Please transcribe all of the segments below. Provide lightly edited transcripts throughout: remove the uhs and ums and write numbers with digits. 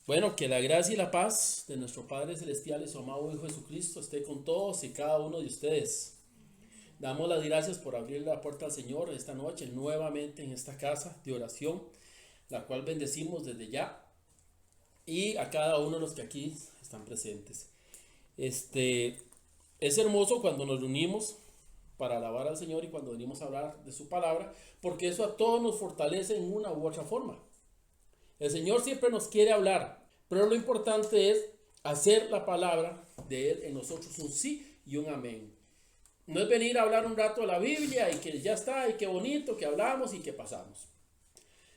Bueno, que la gracia y la paz de nuestro Padre Celestial y su amado Hijo Jesucristo esté con todos y cada uno de ustedes. Damos las gracias por abrir la puerta al Señor esta noche nuevamente en esta casa de oración, la cual bendecimos desde ya y a cada uno de los que aquí están presentes. Es hermoso cuando nos reunimos para alabar al Señor y cuando venimos a hablar de su palabra, porque eso a todos nos fortalece en una u otra forma. El Señor siempre nos quiere hablar, pero lo importante es hacer la palabra de Él en nosotros un sí y un amén. No es venir a hablar un rato de la Biblia y que ya está, y qué bonito que hablamos y que pasamos,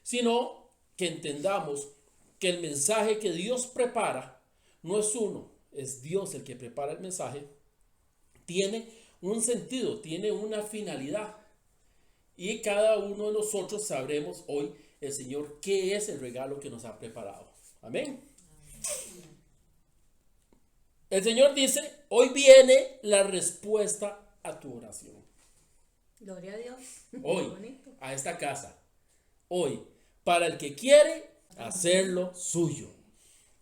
sino que entendamos que el mensaje que Dios prepara no es uno, es Dios el que prepara el mensaje, tiene un sentido, tiene una finalidad. Y cada uno de nosotros sabremos hoy el Señor qué es el regalo que nos ha preparado. Amén. El Señor dice, hoy viene la respuesta a tu oración. Gloria a Dios. Hoy, Bonito. a esta casa. Hoy, para el que quiere hacerlo suyo.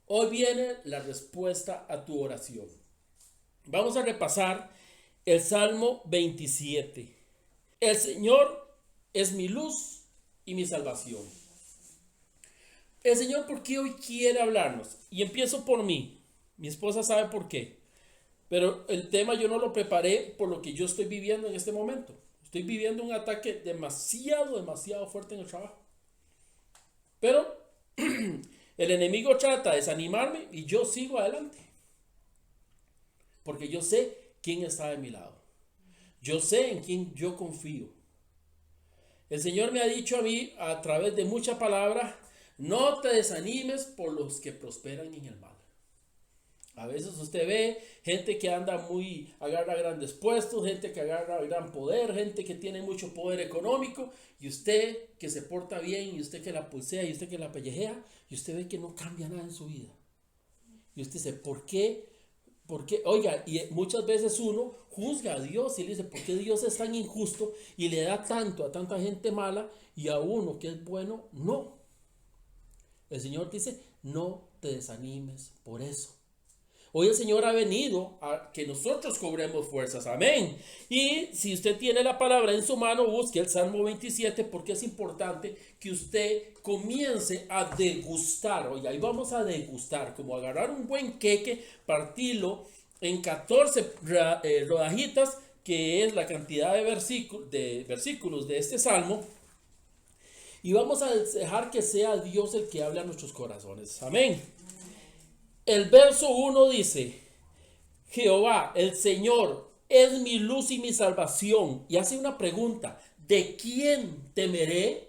Hoy viene la respuesta a tu oración. Vamos a repasar el Salmo 27. El Señor es mi luz y mi salvación. El Señor, ¿por qué hoy quiere hablarnos? Y empiezo por mí. Mi esposa sabe por qué. Pero el tema yo no lo preparé por lo que yo estoy viviendo en este momento. Estoy viviendo un ataque demasiado fuerte en el trabajo. Pero el enemigo trata de desanimarme y yo sigo adelante. Porque yo sé quién está de mi lado. Yo sé en quién yo confío. El Señor me ha dicho a mí a través de muchas palabras, no te desanimes por los que prosperan en el mal. A veces usted ve gente que agarra grandes puestos, gente que agarra gran poder, gente que tiene mucho poder económico, y usted que se porta bien, y usted que la pulsea, y usted que la pellejea, y usted ve que no cambia nada en su vida. Y usted dice, ¿por qué? Porque, oiga, y muchas veces uno juzga a Dios y le dice, ¿por qué Dios es tan injusto y le da tanto a tanta gente mala y a uno que es bueno? No. El Señor dice, no te desanimes por eso. Hoy el Señor ha venido a que nosotros cobremos fuerzas. Amén. Y si usted tiene la palabra en su mano, busque el Salmo 27 porque es importante que usted comience a degustar. Oiga, ahí vamos a degustar, como agarrar un buen queque, partirlo en 14 rodajitas, que es la cantidad de versículos de este Salmo. Y vamos a dejar que sea Dios el que hable a nuestros corazones. Amén. El verso 1 dice, Jehová, el Señor, es mi luz y mi salvación. Y hace una pregunta, ¿de quién temeré?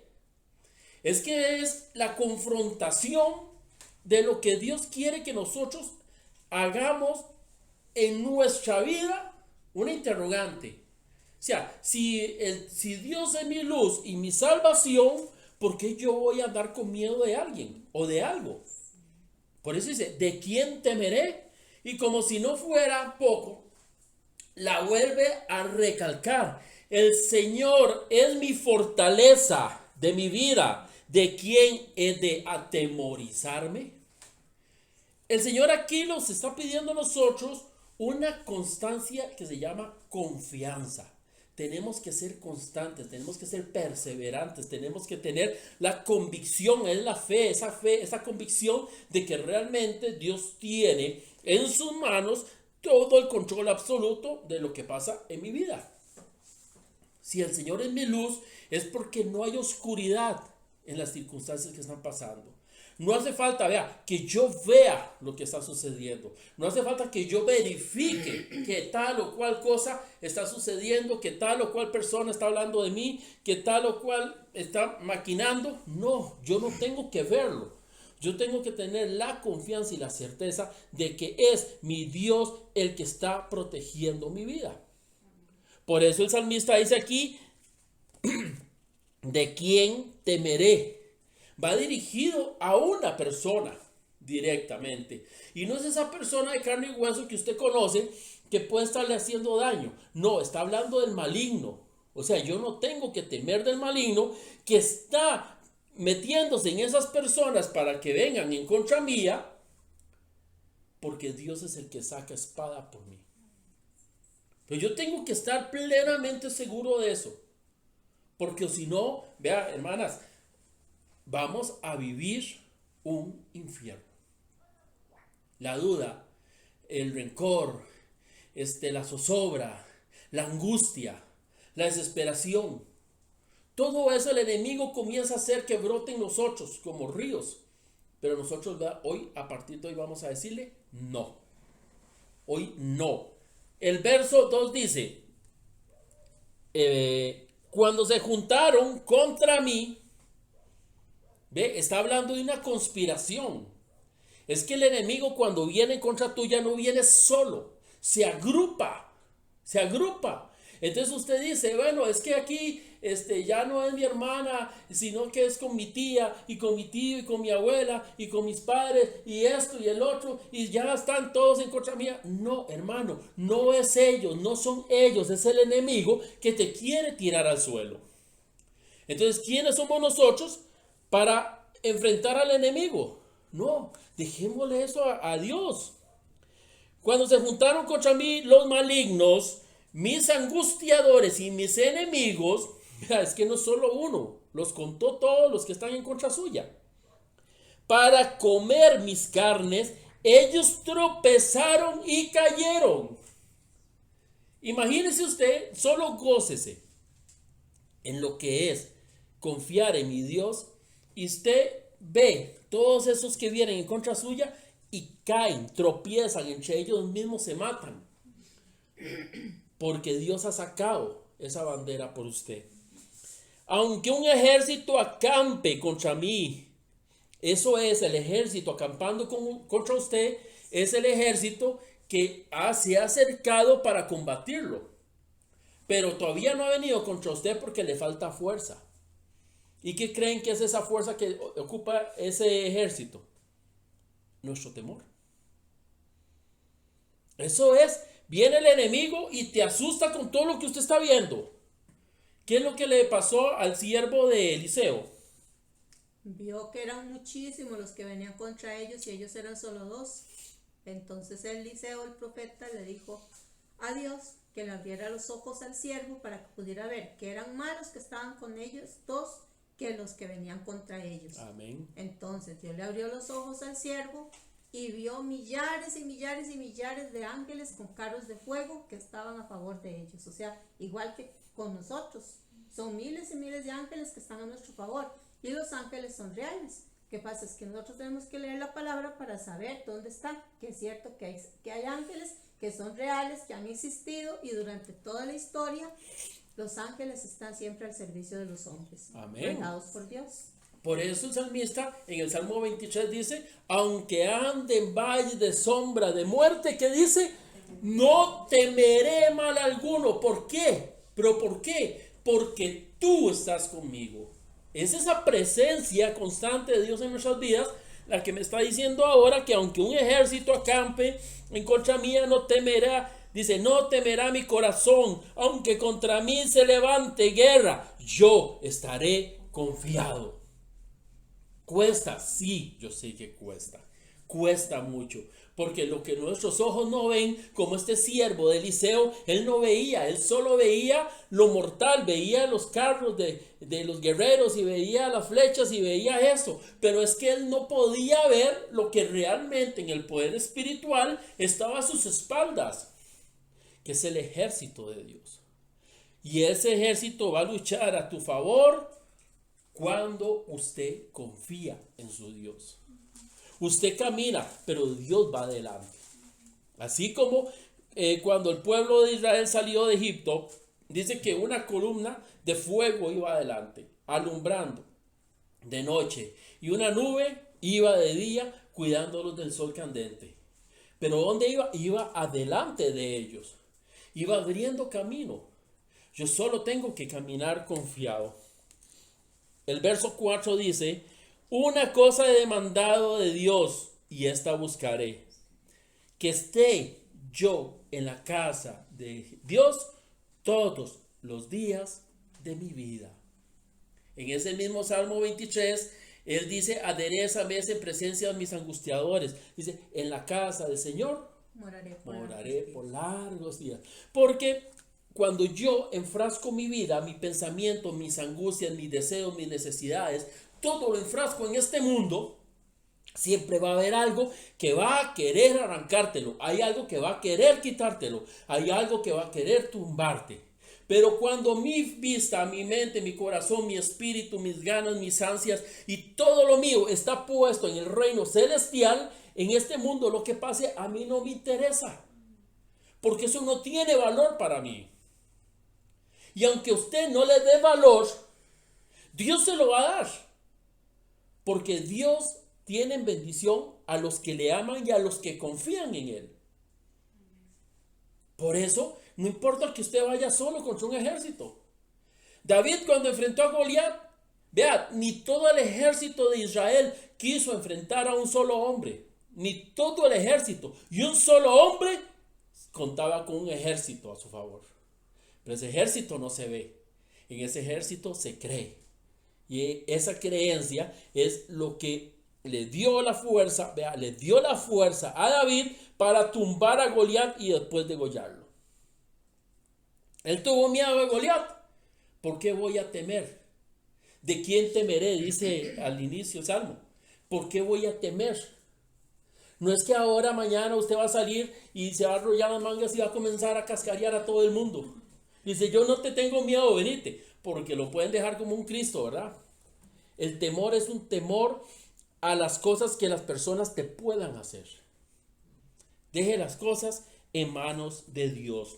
Es que es la confrontación de lo que Dios quiere que nosotros hagamos en nuestra vida, una interrogante. O sea, si Dios es mi luz y mi salvación, ¿por qué yo voy a andar con miedo de alguien o de algo? Por eso dice, ¿de quién temeré? Y como si no fuera poco, la vuelve a recalcar. El Señor es mi fortaleza de mi vida. ¿De quién he de atemorizarme? El Señor aquí nos está pidiendo a nosotros una constancia que se llama confianza. Tenemos que ser constantes, tenemos que ser perseverantes, tenemos que tener la convicción, es la fe, esa convicción de que realmente Dios tiene en sus manos todo el control absoluto de lo que pasa en mi vida. Si el Señor es mi luz, es porque no hay oscuridad en las circunstancias que están pasando. No hace falta, que yo vea lo que está sucediendo. No hace falta que yo verifique que tal o cual cosa está sucediendo, que tal o cual persona está hablando de mí, que tal o cual está maquinando. No, yo no tengo que verlo. Yo tengo que tener la confianza y la certeza de que es mi Dios el que está protegiendo mi vida. Por eso el salmista dice aquí, ¿de quién temeré? Va dirigido a una persona directamente. Y no es esa persona de carne y hueso que usted conoce que puede estarle haciendo daño. No, está hablando del maligno. O sea, yo no tengo que temer del maligno que está metiéndose en esas personas para que vengan en contra mía, porque Dios es el que saca espada por mí. Pero yo tengo que estar plenamente seguro de eso, porque si no, vea, hermanas, vamos a vivir un infierno. La duda, el rencor, la zozobra, la angustia, la desesperación, todo eso el enemigo comienza a hacer que brote en nosotros como ríos. Pero nosotros hoy, a partir de hoy, vamos a decirle no. Hoy no. El verso 2 dice, cuando se juntaron contra mí, ve, está hablando de una conspiración. Es que el enemigo cuando viene contra tuya no viene solo, se agrupa, se agrupa. Entonces usted dice, bueno, es que aquí ya no es mi hermana, sino que es con mi tía y con mi tío y con mi abuela y con mis padres y esto y el otro y ya están todos en contra mía. No, hermano, no es ellos, no son ellos, es el enemigo que te quiere tirar al suelo. Entonces, ¿quiénes somos nosotros para enfrentar al enemigo? No, dejémosle eso a Dios. Cuando se juntaron contra mí los malignos, mis angustiadores y mis enemigos, es que no solo uno, los contó todos los que están en contra suya. Para comer mis carnes, ellos tropezaron y cayeron. Imagínese usted, solo gócese en lo que es confiar en mi Dios y usted ve todos esos que vienen en contra suya y caen, tropiezan, entre ellos mismos se matan. Porque Dios ha sacado esa bandera por usted. Aunque un ejército acampe contra mí, eso es el ejército acampando contra usted, es el ejército que se ha acercado para combatirlo. Pero todavía no ha venido contra usted porque le falta fuerza. ¿Y qué creen que es esa fuerza que ocupa ese ejército? Nuestro temor. Eso es, viene el enemigo y te asusta con todo lo que usted está viendo. ¿Qué es lo que le pasó al siervo de Eliseo? Vio que eran muchísimos los que venían contra ellos y ellos eran solo 2. Entonces Eliseo, el profeta, le dijo a Dios que le abriera los ojos al siervo para que pudiera ver que eran más los que estaban con ellos 2 que los que venían contra ellos. Amén. Entonces Dios le abrió los ojos al siervo y vio millares y millares y millares de ángeles con carros de fuego que estaban a favor de ellos. O sea, igual que con nosotros, son miles y miles de ángeles que están a nuestro favor y los ángeles son reales. ¿Qué pasa? Es que nosotros tenemos que leer la palabra para saber dónde están, que es cierto que hay ángeles que son reales, que han existido y durante toda la historia los ángeles están siempre al servicio de los hombres. Amén. Creados por Dios. Por eso el salmista en el Salmo 23 dice, aunque ande en valle de sombra de muerte, que dice, no temeré mal alguno. ¿Por qué? ¿Pero por qué? Porque tú estás conmigo. Es esa presencia constante de Dios en nuestras vidas la que me está diciendo ahora que aunque un ejército acampe en contra mía, no temerá. Dice, no temerá mi corazón, aunque contra mí se levante guerra, yo estaré confiado. Cuesta, sí, yo sé que cuesta mucho, porque lo que nuestros ojos no ven, como este siervo de Eliseo, él no veía, él solo veía lo mortal, veía los carros de los guerreros y veía las flechas y veía eso, pero es que él no podía ver lo que realmente en el poder espiritual estaba a sus espaldas, que es el ejército de Dios. Y ese ejército va a luchar a tu favor cuando usted confía en su Dios. Usted camina, pero Dios va adelante. Así como cuando el pueblo de Israel salió de Egipto, dice que una columna de fuego iba adelante, alumbrando de noche, y una nube iba de día, cuidándolos del sol candente. Pero ¿dónde iba? Iba adelante de ellos. Iba abriendo camino. Yo solo tengo que caminar confiado. El verso 4 dice, una cosa he demandado de Dios y esta buscaré, que esté yo en la casa de Dios todos los días de mi vida. En ese mismo Salmo 23, él dice, aderézame en presencia de mis angustiadores. Dice, en la casa del Señor moraré por largos días. Porque cuando yo enfrasco mi vida, mi pensamiento, mis angustias, mis deseos, mis necesidades, todo lo enfrasco en este mundo, siempre va a haber algo que va a querer arrancártelo. Hay algo que va a querer quitártelo. Hay algo que va a querer tumbarte. Pero cuando mi vista, mi mente, mi corazón, mi espíritu, mis ganas, mis ansias y todo lo mío está puesto en el reino celestial, en este mundo lo que pase a mí no me interesa. Porque eso no tiene valor para mí. Y aunque usted no le dé valor, Dios se lo va a dar. Porque Dios tiene en bendición a los que le aman y a los que confían en Él. Por eso, no importa que usted vaya solo contra un ejército. David cuando enfrentó a Goliat, vea, ni todo el ejército de Israel quiso enfrentar a un solo hombre. Ni todo el ejército. Y un solo hombre contaba con un ejército a su favor. Pero ese ejército no se ve. En ese ejército se cree. Y esa creencia es lo que le dio la fuerza, vea, le dio la fuerza a David para tumbar a Goliat y después degollarlo. Él tuvo miedo de Goliat. ¿Por qué voy a temer? ¿De quién temeré? Dice al inicio el Salmo. ¿Por qué voy a temer? No es que ahora, mañana usted va a salir y se va a arrollar las mangas y va a comenzar a cascarear a todo el mundo. Dice, yo no te tengo miedo, venite, porque lo pueden dejar como un Cristo, ¿verdad? El temor es un temor a las cosas que las personas te puedan hacer. Deje las cosas en manos de Dios.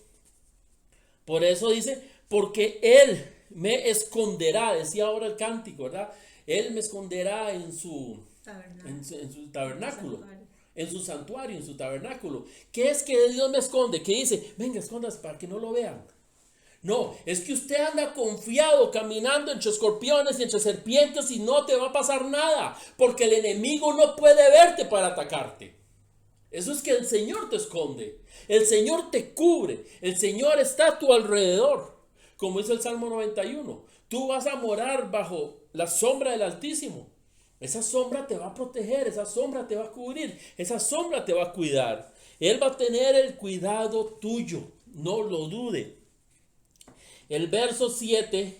Por eso dice, porque Él me esconderá, decía ahora el cántico, ¿verdad? Él me esconderá en su tabernáculo, en su santuario, en su tabernáculo. ¿Qué es que Dios me esconde? Que dice, venga, escondas para que no lo vean. No, es que usted anda confiado caminando entre escorpiones y entre serpientes y no te va a pasar nada, porque el enemigo no puede verte para atacarte. Eso es que el Señor te esconde, el Señor te cubre, el Señor está a tu alrededor, como dice el Salmo 91. Tú vas a morar bajo la sombra del Altísimo. Esa sombra te va a proteger, esa sombra te va a cubrir, esa sombra te va a cuidar. Él va a tener el cuidado tuyo, no lo dude. El verso 7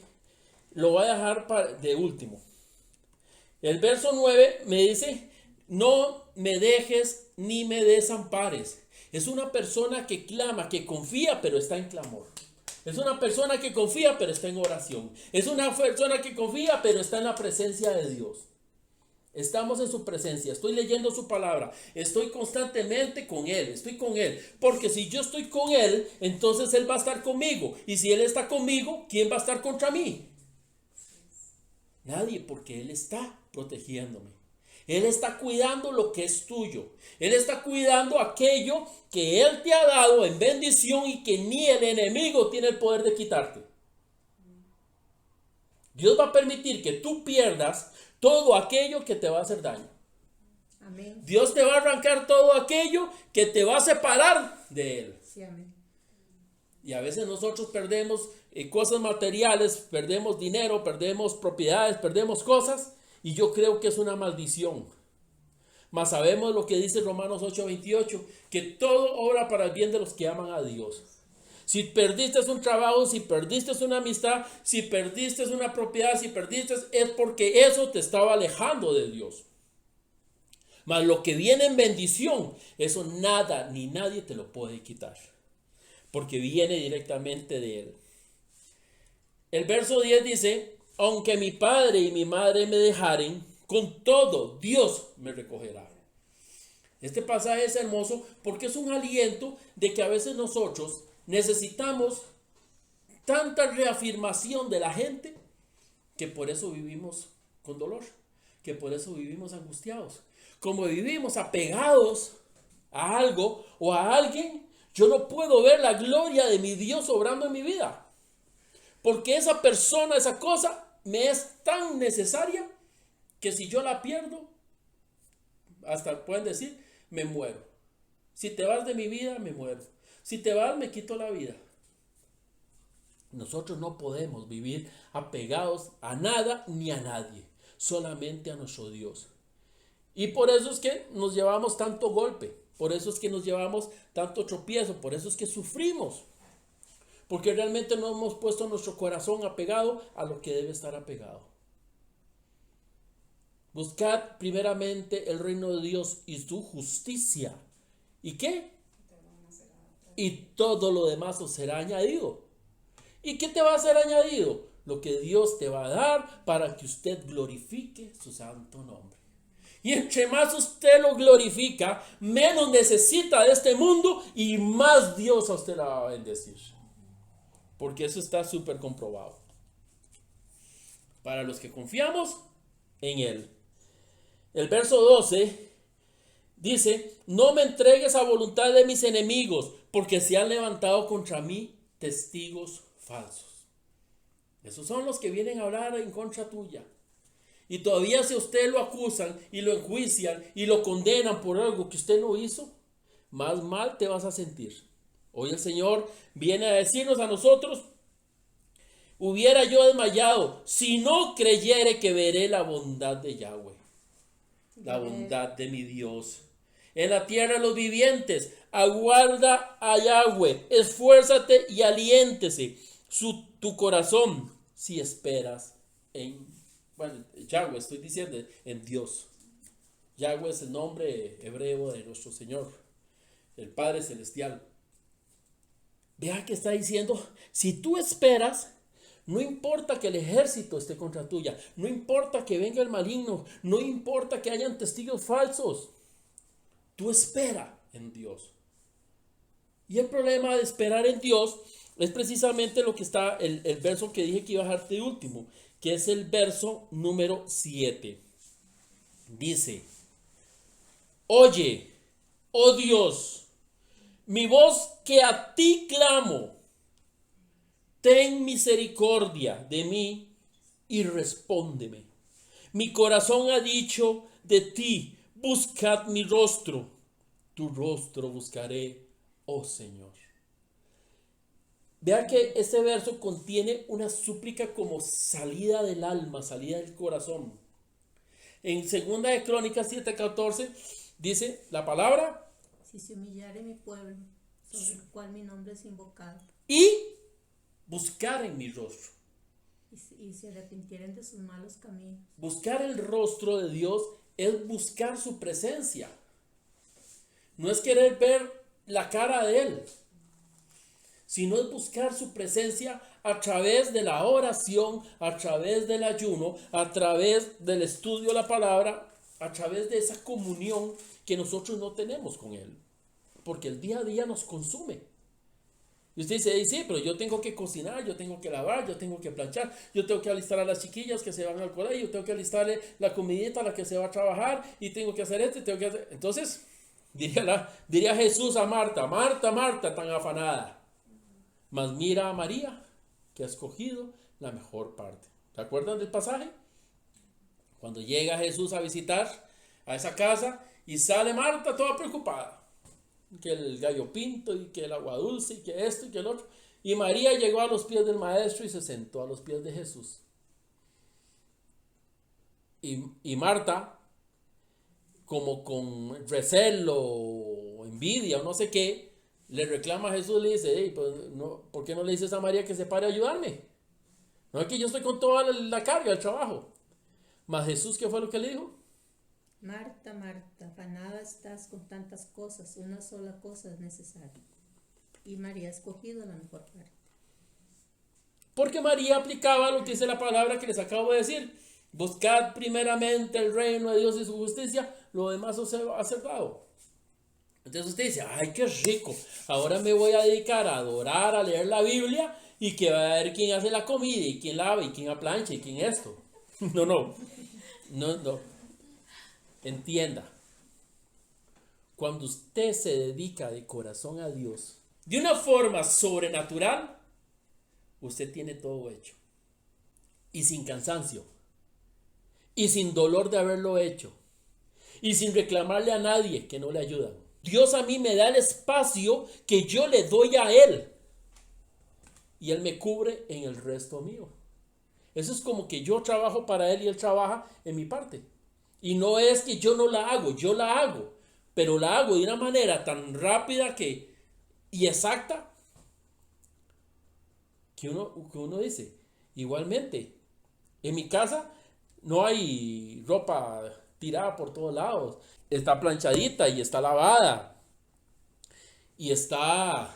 lo voy a dejar de último. El verso 9 me dice, no me dejes ni me desampares. Es una persona que clama, que confía, pero está en clamor. Es una persona que confía, pero está en oración. Es una persona que confía, pero está en la presencia de Dios. Estamos en su presencia, estoy leyendo su palabra, estoy constantemente con Él, estoy con Él. Porque si yo estoy con Él, entonces Él va a estar conmigo. Y si Él está conmigo, ¿quién va a estar contra mí? Nadie, porque Él está protegiéndome. Él está cuidando lo que es tuyo. Él está cuidando aquello que Él te ha dado en bendición y que ni el enemigo tiene el poder de quitarte. Dios va a permitir que tú pierdas todo aquello que te va a hacer daño. Amén. Dios te va a arrancar todo aquello que te va a separar de Él. Sí, amén. Y a veces nosotros perdemos cosas materiales, perdemos dinero, perdemos propiedades, perdemos cosas. Y yo creo que es una maldición. Mas sabemos lo que dice Romanos 8:28, que todo obra para el bien de los que aman a Dios. Si perdiste un trabajo, si perdiste una amistad, si perdiste una propiedad, si perdiste, es porque eso te estaba alejando de Dios. Mas lo que viene en bendición, eso nada ni nadie te lo puede quitar, porque viene directamente de Él. El verso 10 dice, aunque mi padre y mi madre me dejaren, con todo Dios me recogerá. Este pasaje es hermoso porque es un aliento de que a veces nosotros necesitamos tanta reafirmación de la gente que por eso vivimos con dolor, que por eso vivimos angustiados. Como vivimos apegados a algo o a alguien, yo no puedo ver la gloria de mi Dios obrando en mi vida. Porque esa persona, esa cosa, me es tan necesaria que si yo la pierdo, hasta pueden decir, me muero. Si te vas de mi vida, me muero. Si te vas, me quito la vida. Nosotros no podemos vivir apegados a nada ni a nadie, solamente a nuestro Dios. Y por eso es que nos llevamos tanto golpe, por eso es que nos llevamos tanto tropiezo, por eso es que sufrimos. Porque realmente no hemos puesto nuestro corazón apegado a lo que debe estar apegado. Buscad primeramente el reino de Dios y su justicia. ¿Y qué? Y todo lo demás os será añadido. ¿Y qué te va a ser añadido? Lo que Dios te va a dar para que usted glorifique su santo nombre. Y entre más usted lo glorifica, menos necesita de este mundo y más Dios a usted la va a bendecir. Porque eso está súper comprobado. Para los que confiamos en Él. El verso 12 dice: no me entregues a voluntad de mis enemigos, porque se han levantado contra mí testigos falsos. Esos son los que vienen a hablar en contra tuya. Y todavía si usted lo acusan y lo enjuician y lo condenan por algo que usted no hizo, más mal te vas a sentir. Hoy el Señor viene a decirnos a nosotros: hubiera yo desmayado si no creyere que veré la bondad de Yahweh, la bondad de mi Dios. En la tierra de los vivientes, aguarda a Yahweh, esfuérzate y aliéntese tu corazón si esperas en Yahweh, estoy diciendo en Dios. Yahweh es el nombre hebreo de nuestro Señor, el Padre Celestial. Vea que está diciendo: si tú esperas, no importa que el ejército esté contra tuya, no importa que venga el maligno, no importa que hayan testigos falsos, tú espera en Dios. Y el problema de esperar en Dios es precisamente lo que está el verso que dije que iba a dejar de último, que es el verso número 7. Dice: oye, oh Dios, mi voz que a ti clamo, ten misericordia de mí y respóndeme. Mi corazón ha dicho de ti: buscad mi rostro. Tu rostro buscaré, oh Señor. Vea que este verso contiene una súplica como salida del alma, salida del corazón. En 2 de Crónicas 7:14 dice la palabra: si se humillare mi pueblo, sobre el cual mi nombre es invocado, y buscar en mi rostro. y se arrepintieren de sus malos caminos. Buscar el rostro de Dios es buscar su presencia. No es querer ver la cara de Él, sino es buscar su presencia a través de la oración, a través del ayuno, a través del estudio de la palabra, a través de esa comunión que nosotros no tenemos con Él, porque el día a día nos consume. Y usted dice: sí, pero yo tengo que cocinar, yo tengo que lavar, yo tengo que planchar, yo tengo que alistar a las chiquillas que se van al colegio, yo tengo que alistarle la comidita a la que se va a trabajar, y tengo que hacer esto y tengo que hacer. Entonces, diría Jesús a Marta: Marta, Marta, tan afanada, mas mira a María, que ha escogido la mejor parte. ¿Se acuerdan del pasaje? Cuando llega Jesús a visitar a esa casa y sale Marta toda preocupada, que el gallo pinto y que el agua dulce y que esto y que el otro, y María llegó a los pies del maestro y se sentó a los pies de Jesús. Y Marta, como con recelo o envidia o no sé qué, le reclama a Jesús, le dice: hey, pues no, ¿por qué no le dices a María que se pare a ayudarme? No es que yo estoy con toda la carga del trabajo. Mas Jesús, ¿qué fue lo que le dijo? Marta, Marta, afanada estás con tantas cosas, una sola cosa es necesaria, y María ha escogido la mejor parte. Porque María aplicaba lo que dice la palabra que les acabo de decir: buscad primeramente el reino de Dios y su justicia, lo demás os va a ser dado. Entonces usted dice: ay, qué rico, ahora me voy a dedicar a adorar, a leer la Biblia, y que va a ver quién hace la comida, y quién lava, y quién aplancha, y quién esto. No. Entienda, cuando usted se dedica de corazón a Dios, de una forma sobrenatural, usted tiene todo hecho. Y sin cansancio. Y sin dolor de haberlo hecho. Y sin reclamarle a nadie que no le ayuda. Dios a mí me da el espacio que yo le doy a Él. y Él me cubre en el resto mío. Eso es como que yo trabajo para Él y Él trabaja en mi parte. Y no es que yo no la hago, yo la hago, pero la hago de una manera tan rápida y exacta que uno dice, igualmente, en mi casa no hay ropa tirada por todos lados, está planchadita y está lavada y está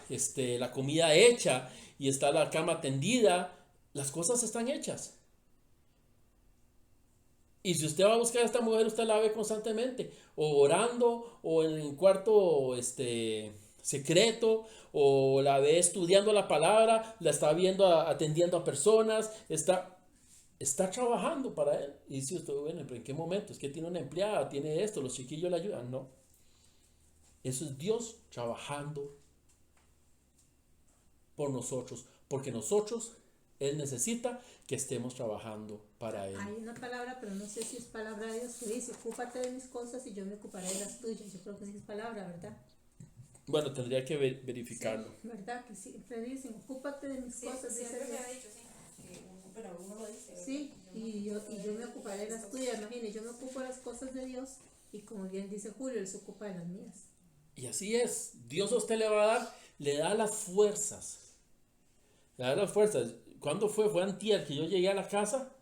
la comida hecha y está la cama tendida, las cosas están hechas. Y si usted va a buscar a esta mujer, usted la ve constantemente, o orando, o en el cuarto secreto, o la ve estudiando la palabra, la está viendo atendiendo a personas, está trabajando para él. Y dice usted, bueno, pero ¿en qué momento? Es que tiene una empleada, tiene esto, los chiquillos le ayudan. No, eso es Dios trabajando por nosotros, porque nosotros, Él necesita que estemos trabajando para Él. Hay una palabra, pero no sé si es palabra de Dios, que dice, ocúpate de mis cosas y yo me ocuparé de las tuyas. Yo creo que sí es palabra, ¿verdad? Bueno, tendría que verificarlo. Sí, ¿verdad? Que siempre dicen, ocúpate de mis cosas. Siempre me ha dicho, pero uno lo dice. Sí, y yo me ocuparé de las tuyas. Imagínate, yo me ocupo de las cosas de Dios y como bien dice Julio, Él se ocupa de las mías. Y así es. Dios a usted le va a dar, le da las fuerzas. Le da las fuerzas. ¿Cuándo fue? Fue antier que yo llegué a la casa.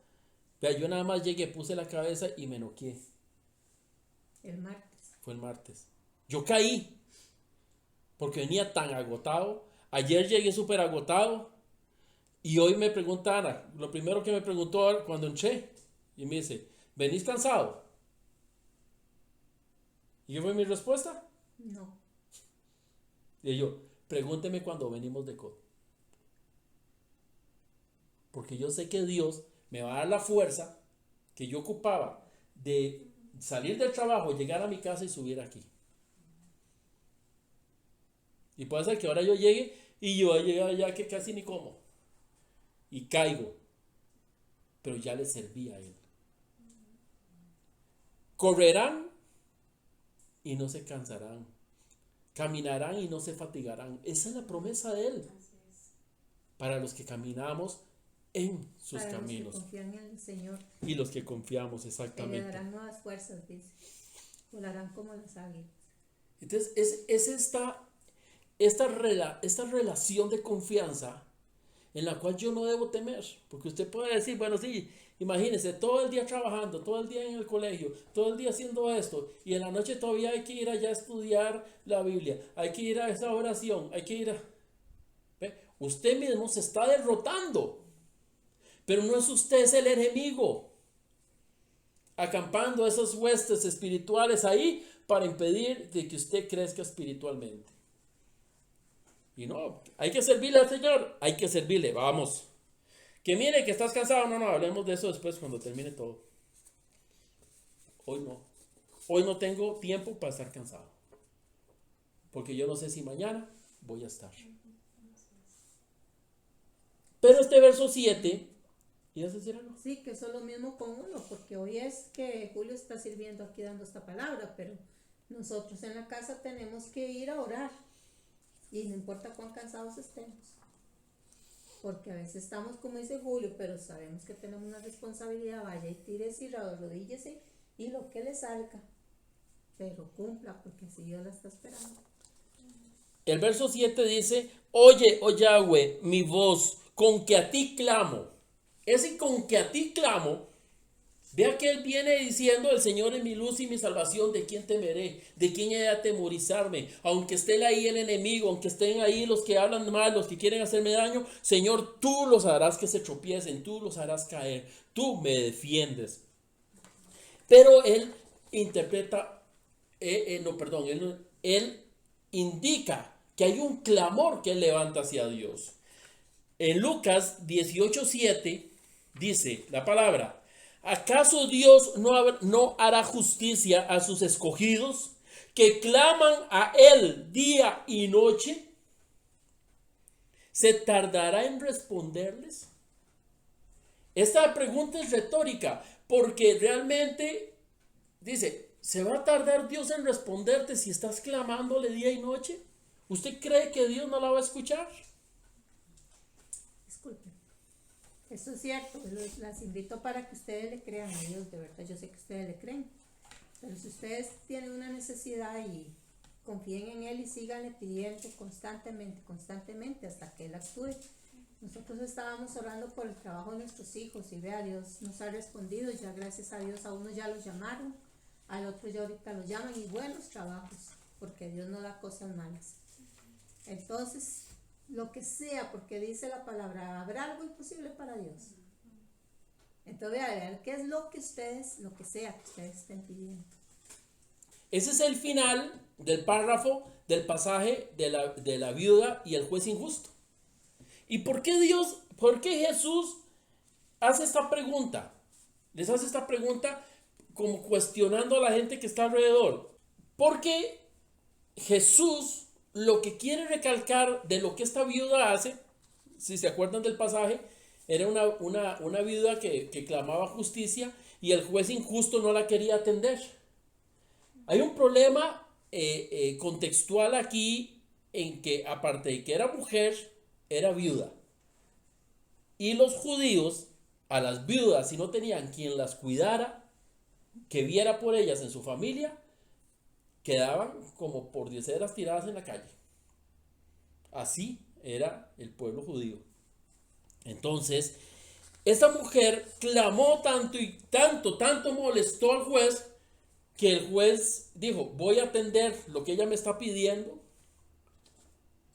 Vea, yo nada más llegué, puse la cabeza y me noqué. El martes. Fue el martes. Yo caí. Porque venía tan agotado. Ayer llegué súper agotado. Y hoy me pregunta Ana. Lo primero que me preguntó cuando entré. Y me dice, ¿venís cansado? ¿Y qué fue mi respuesta? No. Y yo, pregúnteme cuando venimos de COD. Porque yo sé que Dios me va a dar la fuerza que yo ocupaba de salir del trabajo, llegar a mi casa y subir aquí. Y puede ser que ahora yo llegue y yo llegue ya que casi ni como. Y caigo. Pero ya le serví a Él. Correrán y no se cansarán. Caminarán y no se fatigarán. Esa es la promesa de Él. Para los que caminamos en sus para caminos. Los que confían en el Señor. Y los que confiamos, Que le exactamente. darán nuevas fuerzas, dice. Volarán como las águilas. Entonces, es esta relación de confianza en la cual yo no debo temer. Porque usted puede decir, bueno, sí, imagínese, todo el día trabajando, todo el día en el colegio, todo el día haciendo esto, y en la noche todavía hay que ir allá a estudiar la Biblia, hay que ir a esa oración, hay que ir a... ¿Ve? Usted mismo se está derrotando. Pero no es usted, es el enemigo. Acampando esas huestes espirituales ahí para impedir de que usted crezca espiritualmente. Y no, hay que servirle al Señor, hay que servirle, vamos. Que mire que estás cansado, no, hablemos de eso después cuando termine todo. Hoy no tengo tiempo para estar cansado. Porque yo no sé si mañana voy a estar. Pero este verso 7... ¿Quieres decir algo? Sí, que eso es lo mismo con uno, porque hoy es que Julio está sirviendo aquí dando esta palabra, pero nosotros en la casa tenemos que ir a orar y no importa cuán cansados estemos, porque a veces estamos como dice Julio, pero sabemos que tenemos una responsabilidad, vaya y tírese y arrodíllese y lo que le salga, pero cumpla, porque así Dios la está esperando. El verso 7 dice, oye, oh Yahweh, mi voz, con que a ti clamo. Ese con que a ti clamo, vea que él viene diciendo, el Señor es mi luz y mi salvación, ¿de quién temeré? ¿De quién he de atemorizarme? Aunque esté ahí el enemigo, aunque estén ahí los que hablan mal, los que quieren hacerme daño, Señor, tú los harás que se tropiecen, tú los harás caer, tú me defiendes. Pero él interpreta, él indica que hay un clamor que él levanta hacia Dios. En Lucas 18:7 dice la palabra, ¿acaso Dios no hará justicia a sus escogidos que claman a Él día y noche? ¿Se tardará en responderles? Esta pregunta es retórica porque realmente dice, ¿se va a tardar Dios en responderte si estás clamándole día y noche? ¿Usted cree que Dios no la va a escuchar? Eso es cierto, las invito para que ustedes le crean a Dios, de verdad, yo sé que ustedes le creen, pero si ustedes tienen una necesidad y confíen en Él y síganle pidiendo constantemente hasta que Él actúe. Nosotros estábamos orando por el trabajo de nuestros hijos y vea, Dios nos ha respondido, ya gracias a Dios a uno ya lo llamaron, al otro ya ahorita lo llaman y buenos trabajos, porque Dios no da cosas malas. Entonces, lo que sea, porque dice la palabra, habrá algo imposible para Dios. Entonces, vean qué es lo que sea que ustedes estén pidiendo. Ese es el final del párrafo del pasaje de la viuda y el juez injusto. ¿Y por qué Jesús hace esta pregunta? Les hace esta pregunta como cuestionando a la gente que está alrededor. Porque Jesús lo que quiere recalcar de lo que esta viuda hace, si se acuerdan del pasaje, era una viuda que clamaba justicia y el juez injusto no la quería atender. Hay un problema contextual aquí en que aparte de que era mujer, era viuda. Y los judíos, a las viudas, si no tenían quien las cuidara, que viera por ellas en su familia, quedaban como por dieceras tiradas en la calle. Así era el pueblo judío. Entonces, esta mujer clamó tanto y tanto molestó al juez, que el juez dijo, voy a atender lo que ella me está pidiendo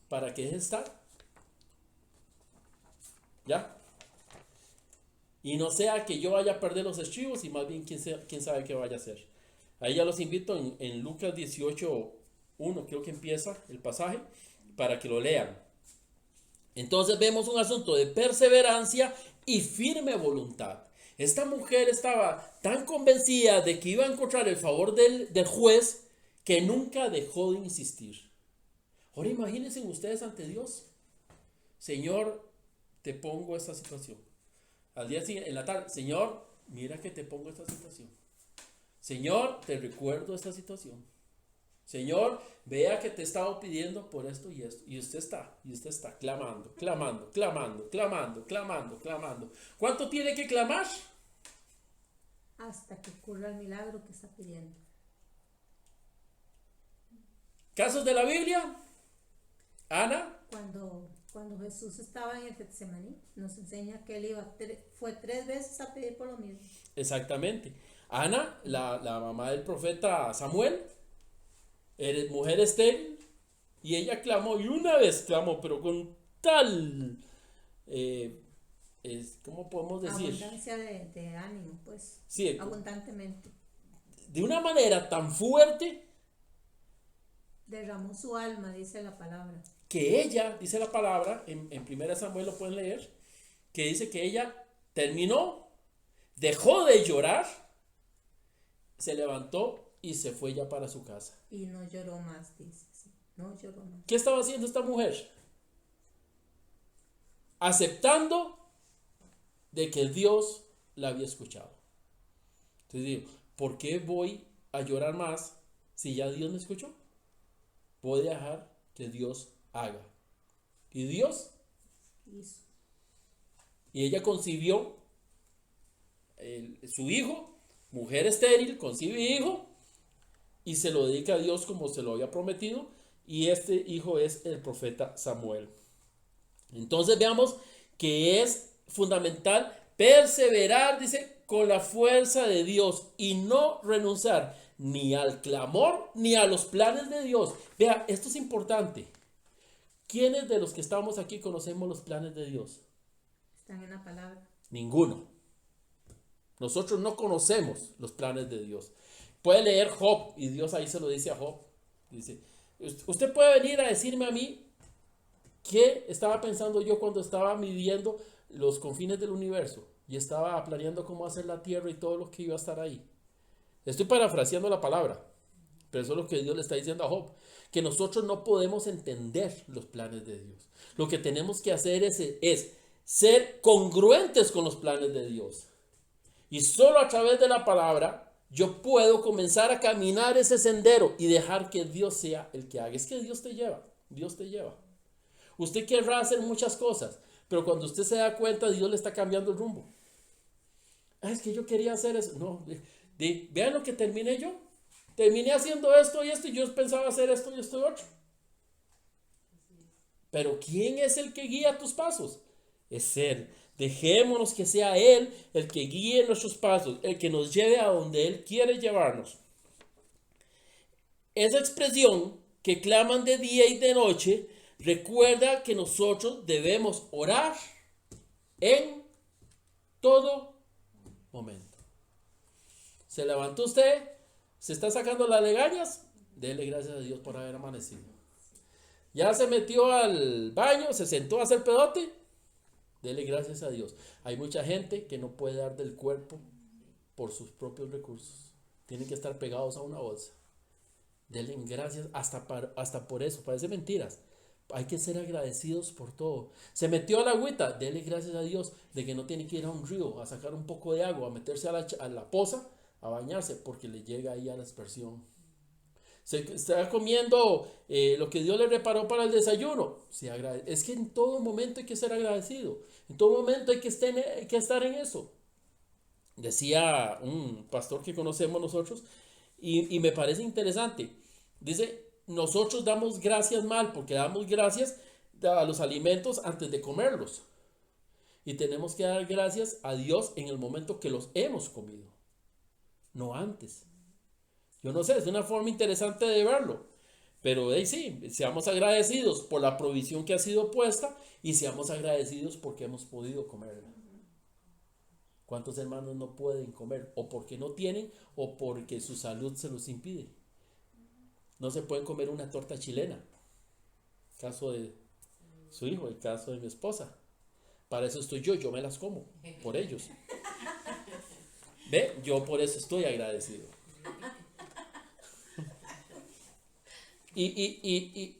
para que deje estar. ¿Ya? Y no sea que yo vaya a perder los estribos y más bien quién sabe qué vaya a hacer. Ahí ya los invito en Lucas 18:1, creo que empieza el pasaje, para que lo lean. Entonces vemos un asunto de perseverancia y firme voluntad. Esta mujer estaba tan convencida de que iba a encontrar el favor del juez que nunca dejó de insistir. Ahora imagínense ustedes ante Dios. Señor, te pongo esta situación. Al día siguiente, en la tarde, Señor, mira que te pongo esta situación. Señor, te recuerdo esta situación. Señor, vea que te he estado pidiendo por esto y esto. Y usted está clamando. ¿Cuánto tiene que clamar? Hasta que ocurra el milagro que está pidiendo. ¿Casos de la Biblia? Ana. Cuando Jesús estaba en el Getsemaní, nos enseña que él fue 3 veces a pedir por lo mismo. Exactamente. Ana, la mamá del profeta Samuel, eres mujer estéril, y ella clamó, y una vez clamó, pero con tal, ¿cómo podemos decir? Abundancia de ánimo, pues. Sí, abundantemente. De una manera tan fuerte, derramó su alma, dice la palabra. Que ella, dice la palabra, en 1 Samuel lo pueden leer, que dice que ella terminó, dejó de llorar, se levantó y se fue ya para su casa. Y no lloró más, dice. Sí, no lloró más. ¿Qué estaba haciendo esta mujer? Aceptando de que Dios la había escuchado. Entonces digo, ¿por qué voy a llorar más si ya Dios me escuchó? Voy a dejar que Dios haga. Y Dios hizo. Y ella concibió su hijo, mujer estéril, concibe hijo y se lo dedica a Dios como se lo había prometido, y este hijo es el profeta Samuel. Entonces veamos que es fundamental perseverar, dice, con la fuerza de Dios y no renunciar ni al clamor ni a los planes de Dios. Vea, esto es importante. ¿Quiénes de los que estamos aquí conocemos los planes de Dios? Están en la palabra. Ninguno. Nosotros no conocemos los planes de Dios. Puede leer Job y Dios ahí se lo dice a Job. Dice, usted puede venir a decirme a mí qué estaba pensando yo cuando estaba midiendo los confines del universo y estaba planeando cómo hacer la tierra y todo lo que iba a estar ahí. Estoy parafraseando la palabra, pero eso es lo que Dios le está diciendo a Job, que nosotros no podemos entender los planes de Dios. Lo que tenemos que hacer es ser congruentes con los planes de Dios. Y solo a través de la palabra yo puedo comenzar a caminar ese sendero y dejar que Dios sea el que haga. Es que Dios te lleva, Dios te lleva. Usted querrá hacer muchas cosas, Pero cuando usted se da cuenta, Dios le está cambiando el rumbo. Es que yo quería hacer eso. No, vean lo que terminé yo. Terminé haciendo esto y esto, y yo pensaba hacer esto y esto y otro. Pero ¿quién es el que guía tus pasos? Es Él. Dejémonos que sea Él el que guíe nuestros pasos, el que nos lleve a donde Él quiere llevarnos. Esa expresión que claman de día y de noche recuerda que nosotros debemos orar en todo momento. ¿Se levantó usted? ¿Se está sacando las legañas? Dele gracias a Dios por haber amanecido. ¿Ya se metió al baño? ¿Se sentó a hacer pedote? Dele gracias a Dios. Hay mucha gente que no puede dar del cuerpo por sus propios recursos. Tienen que estar pegados a una bolsa. Denle gracias hasta por eso. Parece mentiras. Hay que ser agradecidos por todo. Se metió a la agüita. Dele gracias a Dios de que no tiene que ir a un río a sacar un poco de agua, a meterse a la poza, a bañarse, porque le llega ahí a la aspersión. Se está comiendo lo que Dios le preparó para el desayuno. Es que en todo momento hay que ser agradecido. En todo momento hay que estar en eso. Decía un pastor que conocemos nosotros y me parece interesante. Dice, nosotros damos gracias mal porque damos gracias a los alimentos antes de comerlos. Y tenemos que dar gracias a Dios en el momento que los hemos comido, no antes. Yo no sé, es una forma interesante de verlo. Pero sí, seamos agradecidos por la provisión que ha sido puesta y seamos agradecidos porque hemos podido comerla. ¿Cuántos hermanos no pueden comer? O porque no tienen o porque su salud se los impide. No se pueden comer una torta chilena. Caso de su hijo, el caso de mi esposa. Para eso estoy yo me las como, por ellos. ¿Ve? Yo por eso estoy agradecido.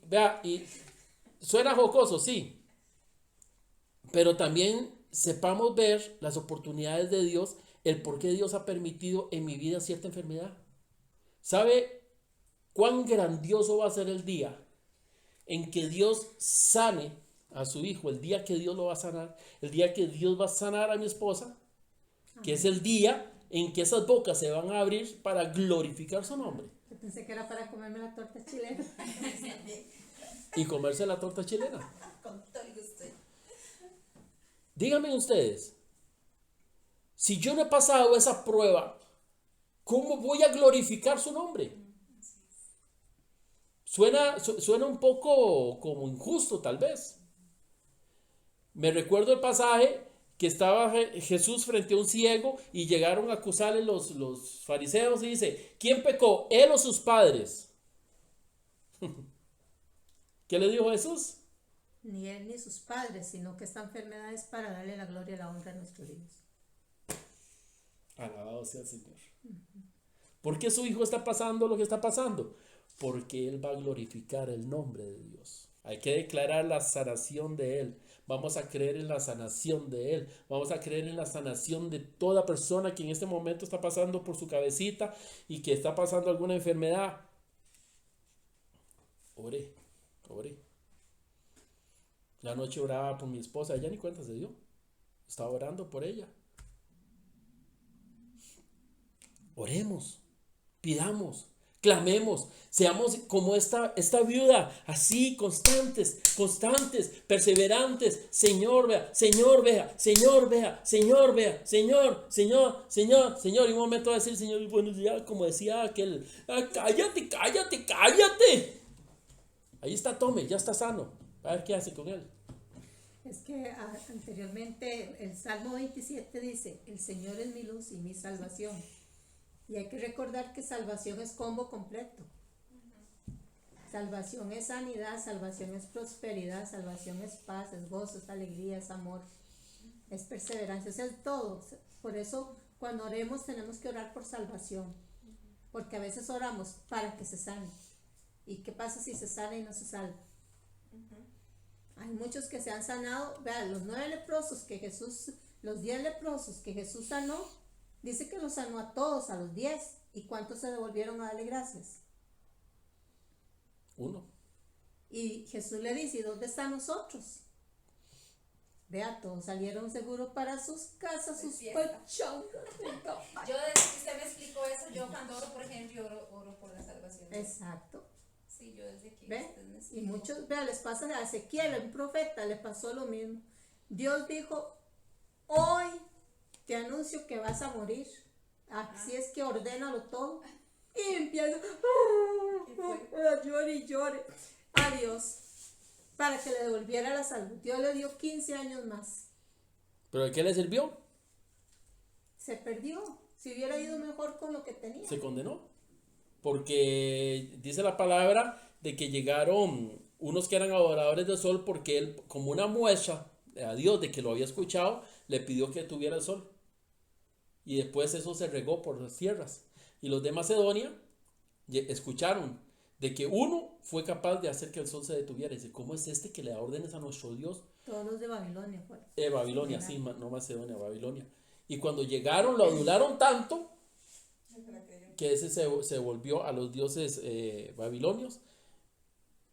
Vea, suena jocoso, sí, pero también sepamos ver las oportunidades de Dios, el por qué Dios ha permitido en mi vida cierta enfermedad. ¿Sabe cuán grandioso va a ser el día en que Dios sane a su hijo? El día que Dios lo va a sanar, el día que Dios va a sanar a mi esposa, que es el día en que esas bocas se van a abrir para glorificar su nombre. Yo pensé que era para comerme la torta chilena. Y comerse la torta chilena. Con todo el gusto. Díganme ustedes, si yo no he pasado esa prueba, ¿cómo voy a glorificar su nombre? Suena un poco como injusto, tal vez. Me recuerdo el pasaje que estaba Jesús frente a un ciego y llegaron a acusarle los fariseos y dice, ¿quién pecó, él o sus padres? ¿Qué le dijo Jesús? Ni él ni sus padres, sino que esta enfermedad es para darle la gloria y la honra a nuestros hijos. Alabado sea el Señor. ¿Por qué su hijo está pasando lo que está pasando? Porque él va a glorificar el nombre de Dios. Hay que declarar la sanación de él. Vamos a creer en la sanación de él. Vamos a creer en la sanación de toda persona que en este momento está pasando por su cabecita y que está pasando alguna enfermedad. Oré. La noche oraba por mi esposa, ella ni cuenta se dio. Estaba orando por ella. Oremos, pidamos, clamemos, seamos como esta viuda, así constantes, perseverantes. Señor, vea, Señor, vea, Señor, vea, Señor, vea, Señor, Señor, Señor, Señor. Y un momento va a decir, Señor, buenos días, como decía aquel, cállate. Ahí está, tome, ya está sano. A ver qué hace con él. Es que anteriormente el Salmo 27 dice, el Señor es mi luz y mi salvación. Y hay que recordar que salvación es combo completo. Salvación es sanidad, salvación es prosperidad, salvación es paz, es gozo, es alegría, es amor, es perseverancia, es el todo. Por eso cuando oremos tenemos que orar por salvación, porque a veces oramos para que se sane. ¿Y qué pasa si se sana y no se salva? Hay muchos que se han sanado. Vean, los 10 leprosos que Jesús sanó, dice que los sanó a todos, a los 10. ¿Y cuántos se devolvieron a darle gracias? 1. Y Jesús le dice, ¿y dónde están nosotros? Vea, todos salieron seguros para sus casas, sus Es cierto. colchones. Yo desde que usted me explicó eso, yo cuando oro, por ejemplo, yo oro por la salvación. Exacto. Sí, yo desde que ¿Ve? usted me Y explicó. muchos, vea, les pasa a Ezequiel, un profeta, le pasó lo mismo. Dios dijo, hoy te anuncio que vas a morir. Así es que ordénalo todo. Y empieza a llorar y llore a Dios para que le devolviera la salud. Dios le dio 15 años más. ¿Pero de qué le sirvió? Se perdió. Si hubiera ido mejor con lo que tenía. Se condenó. Porque dice la palabra de que llegaron unos que eran adoradores del sol porque él, como una muestra a Dios de que lo había escuchado, le pidió que tuviera el sol. Y después eso se regó por las tierras. Y los de Macedonia escucharon de que uno fue capaz de hacer que el sol se detuviera. Y dice, ¿cómo es este que le da órdenes a nuestro Dios? Todos los de Babilonia fueron. Babilonia, sí, no Macedonia, Babilonia. Y cuando llegaron, lo adularon tanto que ese se volvió a los dioses babilonios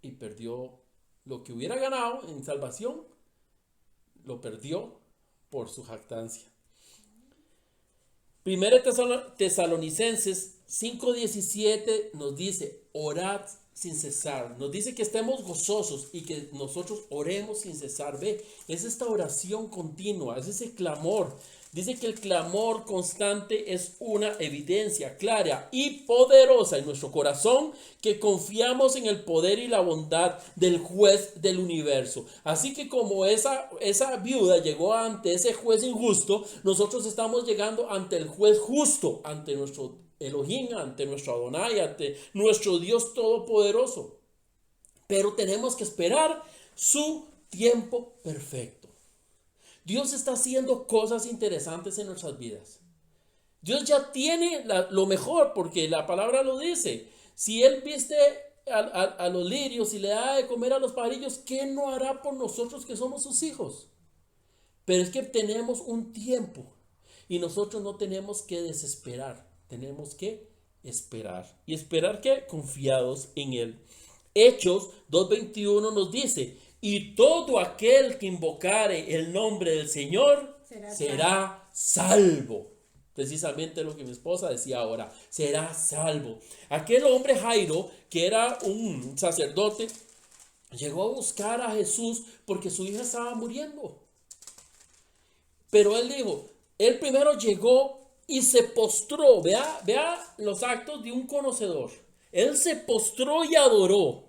y perdió lo que hubiera ganado en salvación, lo perdió por su jactancia. Primera Tesalonicenses 5:17 nos dice, orad sin cesar. Nos dice que estemos gozosos y que nosotros oremos sin cesar. Ve, es esta oración continua, es ese clamor. Dice que el clamor constante es una evidencia clara y poderosa en nuestro corazón que confiamos en el poder y la bondad del juez del universo. Así que como esa viuda llegó ante ese juez injusto, nosotros estamos llegando ante el juez justo, ante nuestro Elohim, ante nuestro Adonai, ante nuestro Dios todopoderoso. Pero tenemos que esperar su tiempo perfecto. Dios está haciendo cosas interesantes en nuestras vidas. Dios ya tiene lo mejor, porque la palabra lo dice. Si Él viste a los lirios y le da de comer a los pajarillos, ¿qué no hará por nosotros que somos sus hijos? Pero es que tenemos un tiempo y nosotros no tenemos que desesperar. Tenemos que esperar. ¿Y esperar qué? Confiados en Él. Hechos 2:21 nos dice, y todo aquel que invocare el nombre del Señor será salvo. Precisamente lo que mi esposa decía ahora, será salvo. Aquel hombre Jairo, que era un sacerdote, llegó a buscar a Jesús porque su hija estaba muriendo. Pero él dijo, él primero llegó y se postró. Vea los actos de un conocedor. Él se postró y adoró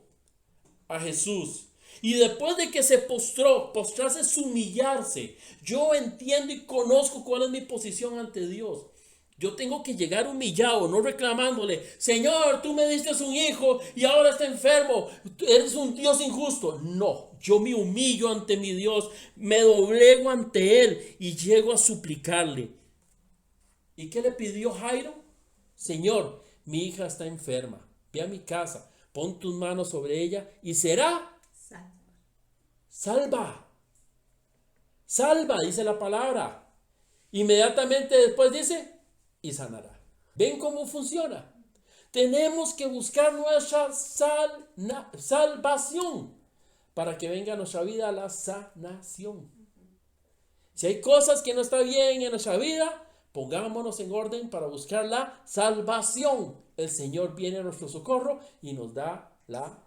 a Jesús. Y después de que se postrarse es humillarse. Yo entiendo y conozco cuál es mi posición ante Dios. Yo tengo que llegar humillado, no reclamándole, Señor, tú me diste un hijo y ahora está enfermo, eres un Dios injusto. No, yo me humillo ante mi Dios, me doblego ante Él y llego a suplicarle. ¿Y qué le pidió Jairo? Señor, mi hija está enferma, ve a mi casa, pon tus manos sobre ella y será salva. Salva, dice la palabra. Inmediatamente después dice, y sanará. ¿Ven cómo funciona? Tenemos que buscar nuestra salvación para que venga a nuestra vida la sanación. Si hay cosas que no están bien en nuestra vida, pongámonos en orden para buscar la salvación. El Señor viene a nuestro socorro y nos da la.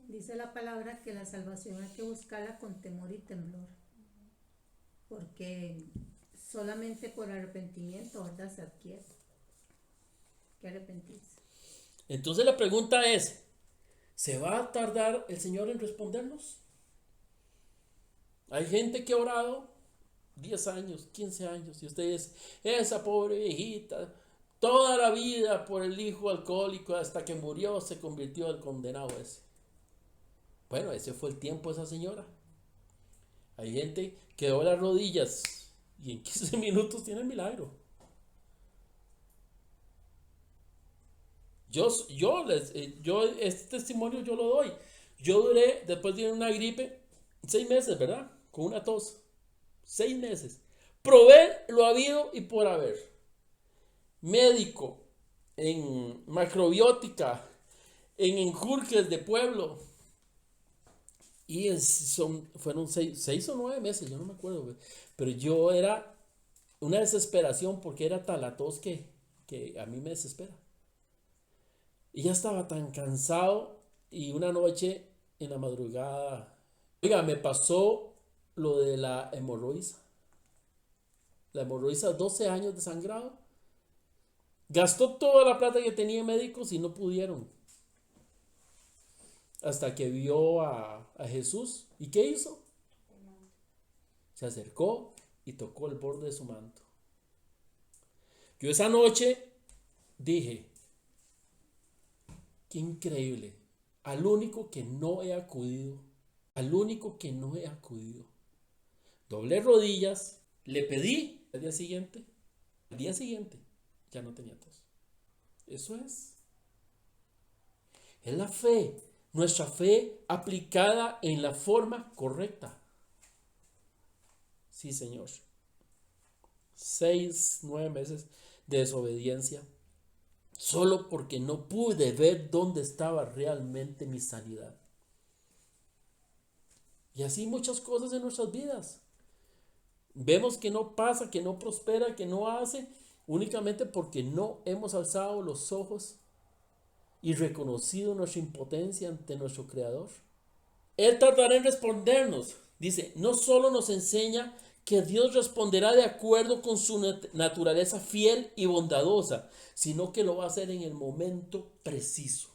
Dice la palabra que la salvación hay que buscarla con temor y temblor, porque solamente por arrepentimiento, ¿verdad? Se adquiere. Hay que arrepentirse. Entonces la pregunta es, ¿se va a tardar el Señor en respondernos? Hay gente que ha orado 10 años, 15 años, y ustedes, esa pobre viejita, toda la vida por el hijo alcohólico hasta que murió se convirtió en condenado ese. Bueno, ese fue el tiempo de esa señora. Hay gente que dobla las rodillas y en 15 minutos tiene el milagro. Yo este testimonio yo lo doy. Yo duré, después de una gripe, 6 meses, ¿verdad? Con una tos. 6 meses. Probé lo habido y por haber. Médico, en macrobiótica, en enjurjes de pueblo. Y fueron 6 o 9 meses, yo no me acuerdo, güey. Pero yo era una desesperación porque era tal la tos que a mí me desespera. Y ya estaba tan cansado y una noche en la madrugada, oiga, me pasó lo de la hemorroides. La hemorroides, 12 años de sangrado. Gastó toda la plata que tenía en médicos y no pudieron. Hasta que vio a Jesús. ¿Y qué hizo? Se acercó y tocó el borde de su manto. Yo esa noche dije, qué increíble. Al único que no he acudido. Al único que no he acudido. Doblé rodillas, le pedí al día siguiente. Al día siguiente ya no tenía tos. Eso es. Es la fe. Nuestra fe aplicada en la forma correcta. Sí, Señor. 6, 9 meses de desobediencia. Solo porque no pude ver dónde estaba realmente mi sanidad. Y así muchas cosas en nuestras vidas. Vemos que no pasa, que no prospera, que no hace, únicamente porque no hemos alzado los ojos y reconocido nuestra impotencia ante nuestro Creador. Él tratará de respondernos. Dice, no solo nos enseña que Dios responderá de acuerdo con su naturaleza fiel y bondadosa, sino que lo va a hacer en el momento preciso.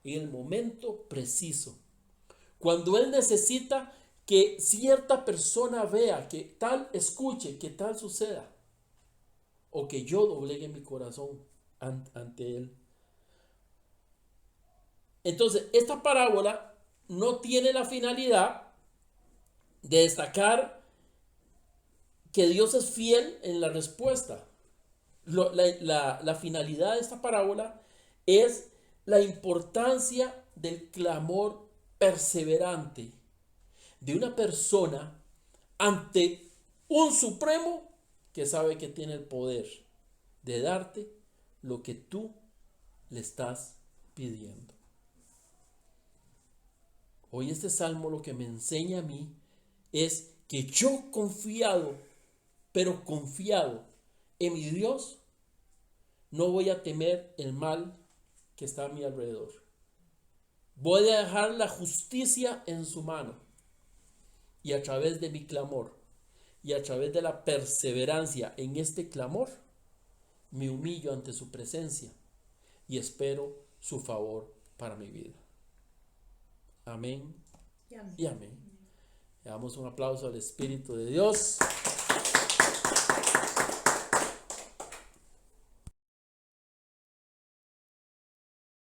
En el momento preciso. Cuando Él necesita que cierta persona vea, que tal escuche, que tal suceda, o que yo doblegue mi corazón ante Él. Entonces, esta parábola no tiene la finalidad de destacar que Dios es fiel en la respuesta. La finalidad de esta parábola es la importancia del clamor perseverante de una persona ante un supremo que sabe que tiene el poder de darte lo que tú le estás pidiendo. Hoy este salmo lo que me enseña a mí es que yo confiado, pero confiado en mi Dios, no voy a temer el mal que está a mi alrededor. Voy a dejar la justicia en su mano y a través de mi clamor y a través de la perseverancia en este clamor, me humillo ante su presencia y espero su favor para mi vida. Amén y amén. Le damos un aplauso al Espíritu de Dios.